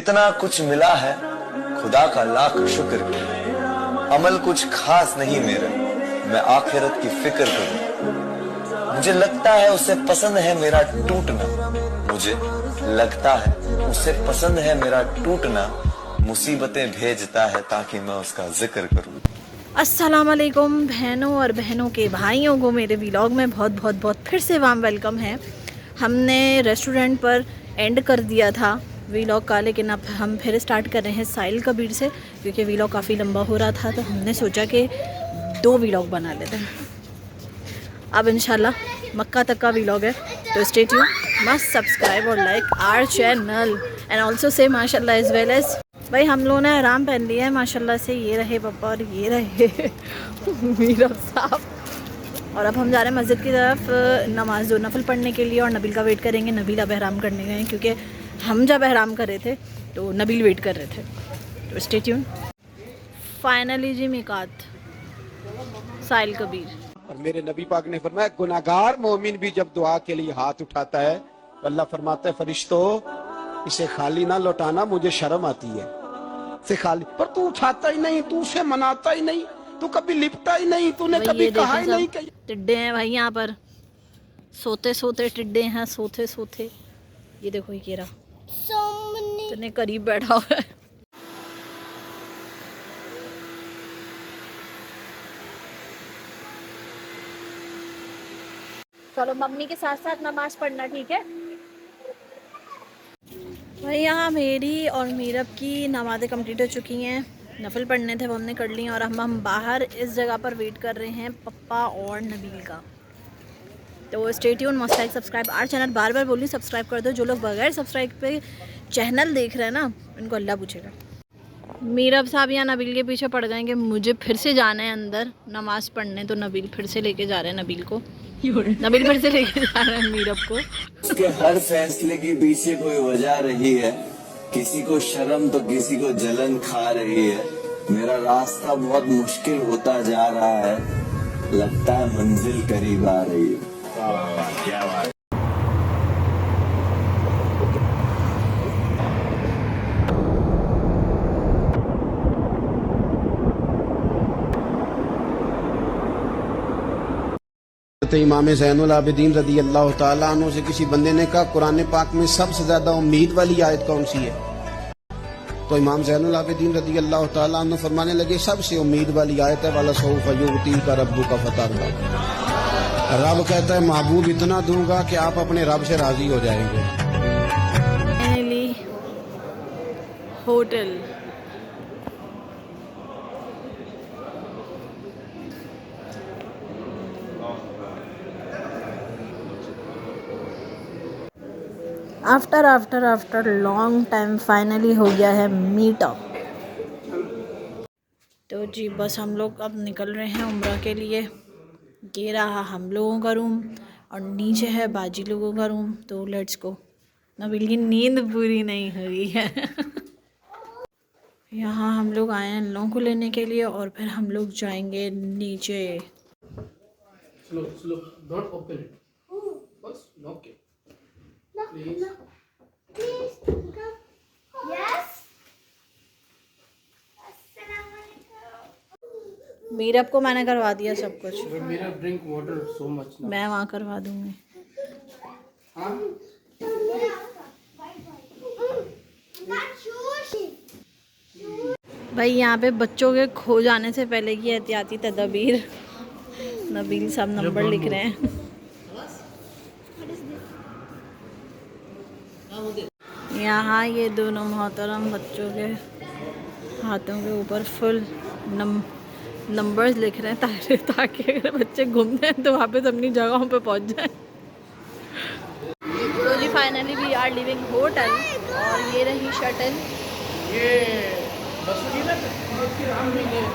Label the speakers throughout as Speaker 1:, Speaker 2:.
Speaker 1: इतना कुछ मिला है, खुदा का लाख शुक्र करूं। अमल कुछ खास नहीं मेरा, मैं आखिरत की फिक्र करूं। मुझे लगता है उसे पसंद है मेरा टूटना, मुझे लगता है उसे पसंद है मेरा टूटना। मुसीबतें भेजता है ताकि मैं उसका जिक्र करूं।
Speaker 2: अस्सलाम वालेकुम बहनों और बहनों के भाइयों को मेरे व्लॉग में बहुत बहुत बहुत फिर से वार्म वेलकम है। हमने रेस्टोरेंट पर एंड कर दिया था व्लॉग का, लेकिन अब हम फिर स्टार्ट कर रहे हैं साहिल कबीर से, क्योंकि व्लॉग काफ़ी लंबा हो रहा था तो हमने सोचा कि 2 व्लॉग बना लेते हैं। अब इंशाल्लाह मक्का तक का व्लॉग है, तो स्टे ट्यून, मस्ट सब्सक्राइब और like our channel and also say माशाल्लाह एज वेल एज। भाई हम लोगों ने आराम पहन लिया है माशाल्लाह से, ये रहे पापा और ये रहे मीरा साहब। और अब हम जा रहे हैं मस्जिद की तरफ नमाज दो नफल पढ़ने के लिए, और नबील का वेट करेंगे। नबील अब एहराम करने गए हैं, क्योंकि हम जब एहराम कर रहे थे तो नबील वेट कर रहे थे, तो स्टे ट्यून। फाइनली जी मिकात साहिल कबीर।
Speaker 3: और मेरे नबी पाक ने फरमाया गुनाहगार मोमिन भी जब दुआ के लिए हाथ उठाता है तो अल्लाह फरमाता है फरिश्तों इसे खाली ना लौटाना, मुझे शर्म आती है से खाली। पर तू उठाता ही नहीं, तू उसे मनाता ही नहीं, तू कभी लिपटा ही नहीं, तूने कभी कहा ही नहीं कि
Speaker 2: टिड्डे हैं भाई यहाँ पर, सोते सोते टिड्डे हैं, सोते सोते। ये देखो ये रहा इतने करीब बैठा हुआ है। चलो मम्मी के साथ साथ नमाज पढ़ना, ठीक है भाई। यहाँ मेरी और मीरब की नमाज़ें कंप्लीट हो चुकी हैं, नफल पढ़ने थे वो हमने कर ली, और हम बाहर इस जगह पर वेट कर रहे हैं पप्पा और नबील का। तो stay tune, must like subscribe our channel. बार बार बोली सब्सक्राइब कर दो, जो लोग बगैर सब्सक्राइब पे चैनल देख रहे हैं ना, उनको अल्लाह पूछेगा। मीरब साहब यहाँ नबील के पीछे पड़ गए कि मुझे फिर से जाना है अंदर नमाज़ पढ़ने, तो नबील फिर से लेके जा रहे हैं नबील को, नबील फिर से लेके जा रहे हैं मीरब को।
Speaker 1: उसके हर फैसले के पीछे कोई वजह रही है, किसी को शर्म तो किसी को जलन खा रही है। मेरा रास्ता बहुत मुश्किल होता जा रहा है, लगता है मंजिल करीब आ रही है। क्या बात।
Speaker 3: इमाम ज़ैनुल आबिदीन रदी अल्लाह ताला अन्हु से किसी बंदे ने कहा कुरान पाक में सबसे ज्यादा उम्मीद वाली आयत कौन सी है? तो इमाम ज़ैनुल आबिदीन रदी अल्लाह ताला अन्हु फरमाने लगे सबसे उम्मीद वाली आयत है वाला सौफ युती का रब्बु का फतरदा। रब कहता है महबूब इतना दूंगा कि आप अपने रब से राजी हो जाएंगे।
Speaker 2: Hotel after long time finally हो गया है मीटअप। तो जी बस हम लोग अब निकल रहे हैं उम्रा के लिए। ये रहा हम लोगों का रूम और नीचे है बाजी लोगों का रूम, तो लेट्स गो। नबील की नींद पूरी नहीं हुई है यहाँ हम लोग आए हैं इन लोगों को लेने के लिए, और फिर हम लोग जाएंगे नीचे।
Speaker 4: Slow, slow. Don't open it. First, lock it. Please.
Speaker 5: Please come. Yes.
Speaker 2: Meerab को मैंने करवा दिया सब कुछ,
Speaker 4: But Mira, drink water so much now.
Speaker 2: मैं वहाँ करवा दूँगी।
Speaker 4: Huh?
Speaker 2: भाई यहाँ पे बच्चों के खो जाने से पहले की एहतियाती तदबीर। नबील साहब नंबर लिख रहे हैं। यहाँ ये दोनों मोहतरम बच्चों के हाथों के ऊपर फुल नंबर्स लिख रहे हैं, ताकि अगर बच्चे घूमते हैं तो वापस अपनी जगहों पे पहुँच जाए। तो जी finally we are living hotel, और ये रही शटल।
Speaker 4: ये बस की ना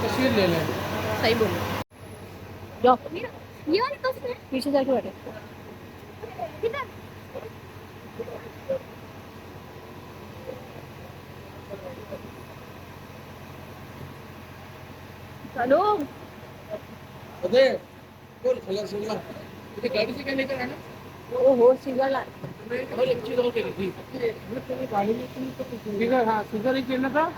Speaker 4: तस्वीर ले लें।
Speaker 2: सही बोलो,
Speaker 5: ये वाली तस्वीर
Speaker 2: पीछे जाके बैठे।
Speaker 5: किधर?
Speaker 2: चलो
Speaker 4: अरे बोल चला चला। ये गाड़ी से क्या लेकर आना?
Speaker 2: ओहो सिंगल
Speaker 4: और एक चीज़ और करी थी, फिगर, हाँ फिगर ही खेलना था।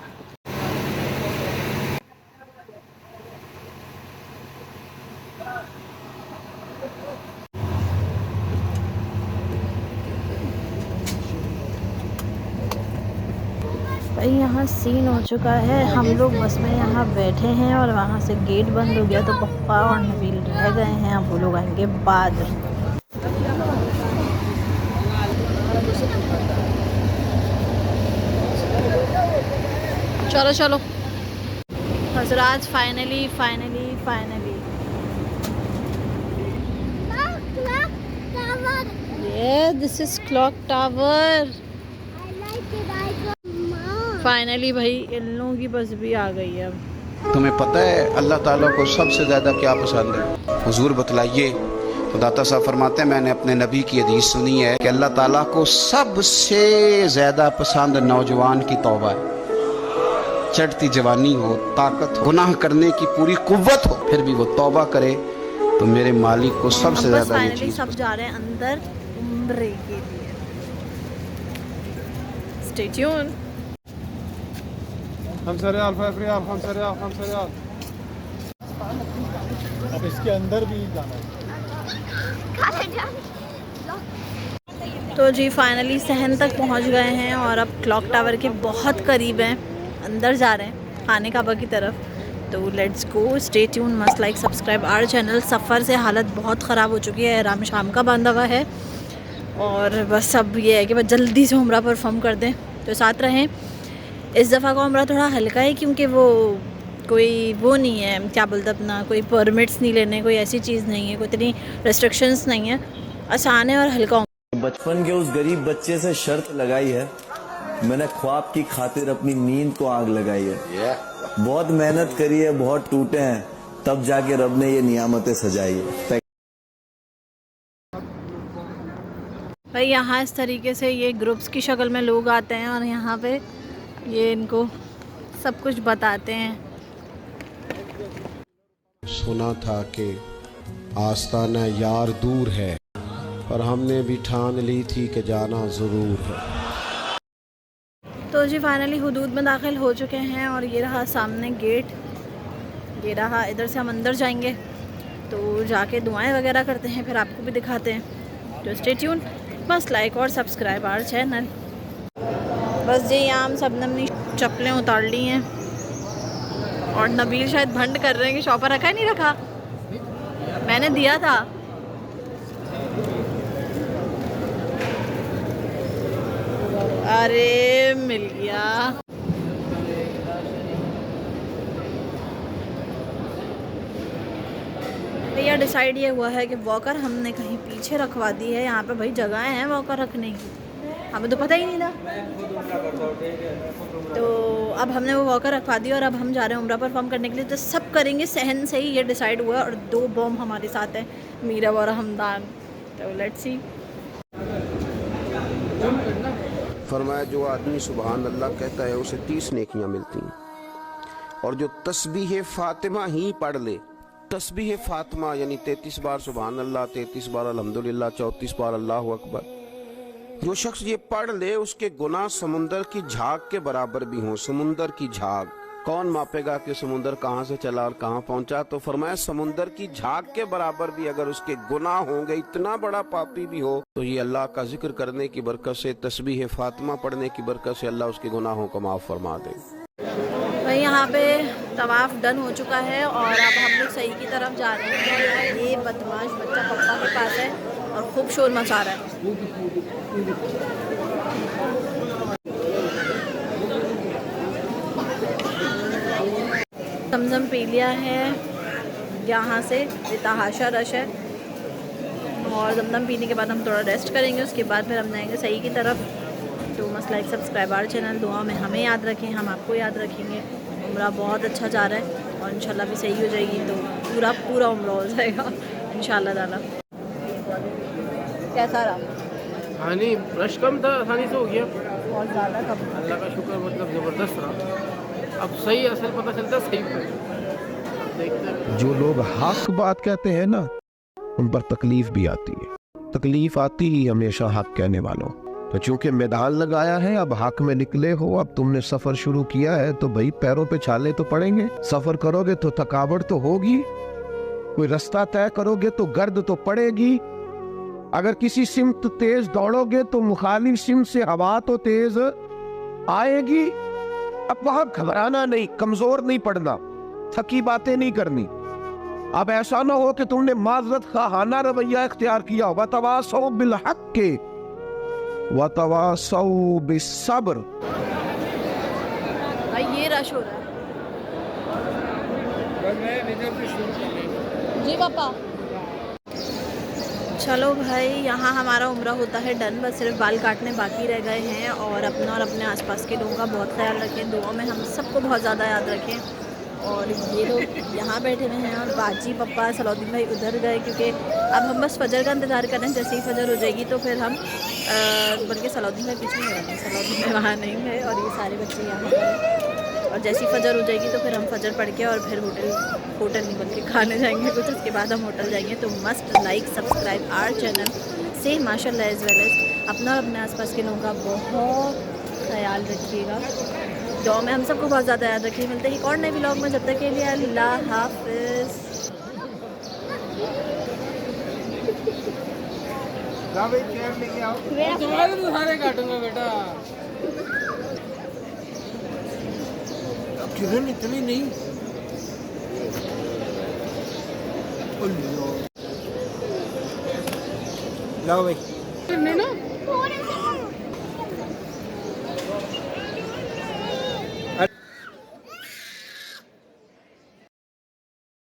Speaker 2: भाई यहाँ सीन हो चुका है, हम लोग बस में यहाँ बैठे हैं और वहाँ से गेट बंद हो गया, तो पप्पा और नबील रह गए हैं। अब वो लोग आएंगे बाद। चलो चलो हजरात, finally finally finally
Speaker 5: Clock tower.
Speaker 2: ये this is clock tower.
Speaker 5: I like it. I got mom.
Speaker 2: Finally भाई इन लोगों की बस भी आ गई है अब।
Speaker 3: तुम्हें पता है अल्लाह ताला को सबसे ज़्यादा क्या पसंद है? हुजूर बतलाइए। तो दाता साहब फरमाते हैं, मैंने अपने नबी की हदीस सुनी है कि अल्लाह ताला को सबसे ज़्यादा पसंद नौजवान की तौबा है। चढ़ती जवानी हो, ताकत हो, गुनाह करने की पूरी कुव्वत हो, फिर भी वो तौबा करे, तो मेरे मालिक को सबसे
Speaker 2: अब बस
Speaker 3: ज़्यादा ये
Speaker 2: फाइनली
Speaker 3: चीज़
Speaker 2: सब जा रहे हैं अंदर उम्रे के लिए। Stay tune.
Speaker 6: Riyal 5 riyal 5 riyal 5 riyal. अब इसके अंदर भी जाना है।
Speaker 2: तो जी फाइनली सहन तक पहुंच गए हैं और अब क्लॉक टावर के बहुत करीब हैं, अंदर जा रहे हैं खाने काबा की तरफ। तो let's go, stay tune, must like subscribe our channel. सफ़र से हालत बहुत ख़राब हो चुकी है, राम शाम का बांधा हुआ है और बस अब ये है कि बस जल्दी से उम्रा परफॉर्म कर दें। तो साथ रहें। इस दफ़ा का उम्रा थोड़ा हल्का है क्योंकि वो कोई वो नहीं है, क्या बोलते अपना, कोई परमिट्स नहीं लेने, कोई ऐसी चीज़ नहीं है, कोई इतनी रेस्ट्रिक्शंस नहीं है, आसान है और हल्का।
Speaker 1: बचपन के उस गरीब बच्चे से शर्त लगाई है, मैंने ख्वाब की खातिर अपनी नींद को आग लगाई है। बहुत मेहनत करी है, बहुत टूटे हैं, तब जाके रब ने ये नियामतें सजाई है।
Speaker 2: भाई यहाँ इस तरीके से ये ग्रुप्स की शक्ल में लोग आते हैं और यहाँ पे ये इनको सब कुछ बताते हैं।
Speaker 3: सुना था कि आस्ताना यार दूर है, पर हमने भी ठान ली थी कि जाना ज़रूर है।
Speaker 2: तो जी फाइनली हुदूद में दाखिल हो चुके हैं और ये रहा सामने गेट, ये रहा, इधर से हम अंदर जाएंगे। तो जाके दुआएं वगैरह करते हैं, फिर आपको भी दिखाते हैं। तो स्टे ट्यून, बस लाइक और सब्सक्राइब आवर चैनल। बस जी यहाँ हम सब ने अपनी चप्पलें उतार ली हैं और नबील शायद भंड कर रहे हैं कि शॉपर रखा है, नहीं रखा, मैंने दिया था। अरे मिल गया। भैया डिसाइड ये हुआ है कि वॉकर हमने कहीं पीछे रखवा दी है। यहाँ पे भाई जगह है वॉकर रखने की, हमें तो पता ही नहीं था। तो अब हमने वो वॉकर रखवा दी और अब हम जा रहे हैं उम्रा परफॉर्म करने के लिए। तो सब करेंगे सहन से ही, ये डिसाइड हुआ है। और 2 बॉम्ब हमारे साथ हैं, मीरा और हमदान। तो लेट्स सी।
Speaker 3: फरमाया जो आदमी सुबहान अल्लाह कहता है उसे 30 नेकियां मिलती हैं, और जो तस्बीह फातिमा ही पढ़ ले, तस्बीह फातिमा यानी 33 बार सुबहान अल्लाह, 33 बार अल्हम्दुलिल्लाह, 34 बार अल्लाहु अकबर, जो शख्स ये पढ़ ले उसके गुनाह समुंदर की झाग के बराबर भी हों। समुंदर की झाग कौन मापेगा कि समुंदर कहाँ से चला और कहाँ पहुंचा? तो फरमाया समुंदर की झाग के बराबर भी अगर उसके गुनाह होंगे, इतना बड़ा पापी भी हो, तो ये अल्लाह का जिक्र करने की बरकत से, तस्बीह फातिमा पढ़ने की बरकत से अल्लाह उसके गुनाहों को माफ फरमा दे।
Speaker 2: भाई यहाँ पे तवाफ़ डन हो चुका है और अब हम लोग सही की तरफ जा रहे हैं। ये बदमाश बच्चा पप्पा के पास है और खूब शोर मचा रहा है। जमजम पी लिया है यहाँ से, तहाशा रश है, और जमजम पीने के बाद हम थोड़ा रेस्ट करेंगे, उसके बाद फिर हम जाएंगे सही की तरफ। तो must like subscribe our channel, दुआ में हमें याद रखें, हम आपको याद रखेंगे। उम्रा बहुत अच्छा जा रहा है और इंशाल्लाह भी सही हो जाएगी, तो पूरा उम्रा हो जाएगा इंशाल्लाह ताला। कैसा रहा?
Speaker 4: हाँ नहीं, रश कम था, आसानी से हो गया,
Speaker 2: बहुत ज़्यादा कम।
Speaker 4: अल्लाह का शुक्र, मतलब ज़बरदस्त रहा। अब सही असल पता चलता सही पर देखते हैं।
Speaker 7: जो लोग हक बात कहते हैं ना, उन पर तकलीफ भी आती है। तकलीफ आती ही हमेशा हक कहने वालों। तो चूंकि मैदान लगाया है, अब हक में निकले हो, अब तुमने सफर शुरू किया है, तो भाई पैरों पे छाले तो पड़ेंगे। सफर करोगे तो थकावट तो होगी, कोई रास्ता तय करोगे तो गर्द तो पड़ेगी। अगर किसी सिमत तेज दौड़ोगे तो मुखालिफ सिमत से हवा तो तेज आएगी। अब वहां घबराना नहीं, कमजोर नहीं पड़ना, थकी बातें नहीं करनी। अब ऐसा ना हो कि तुमने माजरत खाना रवैया इख्तियार किया। वतवासौ बिल हक़्क़ि वतवासौ बिस्सब्र।
Speaker 2: भाई ये रश हो रहा है जी पापा। चलो भाई, यहाँ हमारा उम्रा होता है डन। बस सिर्फ बाल काटने बाकी रह गए हैं। और अपना और अपने आसपास के लोगों का बहुत ख्याल रखें, दुआ में हम सबको बहुत ज़्यादा याद रखें। और ये लोग यहाँ बैठे हुए हैं और बाजी पप्पा सलाउद्दीन भाई उधर गए, क्योंकि अब हम बस फजर का इंतज़ार कर रहे हैं। जैसे ही फजर हो जाएगी तो फिर हम बल्कि सलाउद्दीन भाई पीछे नहीं रहेंगे, सलाउद्दीन भाई वहाँ नहीं है और ये सारे बच्चे यहाँ पर। और जैसी फजर हो जाएगी तो फिर हम फजर पढ़ के और फिर होटल नहीं बल्कि खाने जाएंगे कुछ, उसके बाद हम होटल जाएंगे। तो must like subscribe our channel say माशाल्लाह एज़ वेल एज़ अपना और अपने आसपास के लोगों का बहुत ख्याल रखिएगा। दुआ में हम सबको बहुत ज़्यादा याद रखिए। मिलते हैं एक और नए व्लॉग में, जब तक के लिए अल्लाह हाफिज़।
Speaker 4: तुम्हारे तो सारे काटूंगा बेटा। किरण इतनी नहीं। लाओ भाई।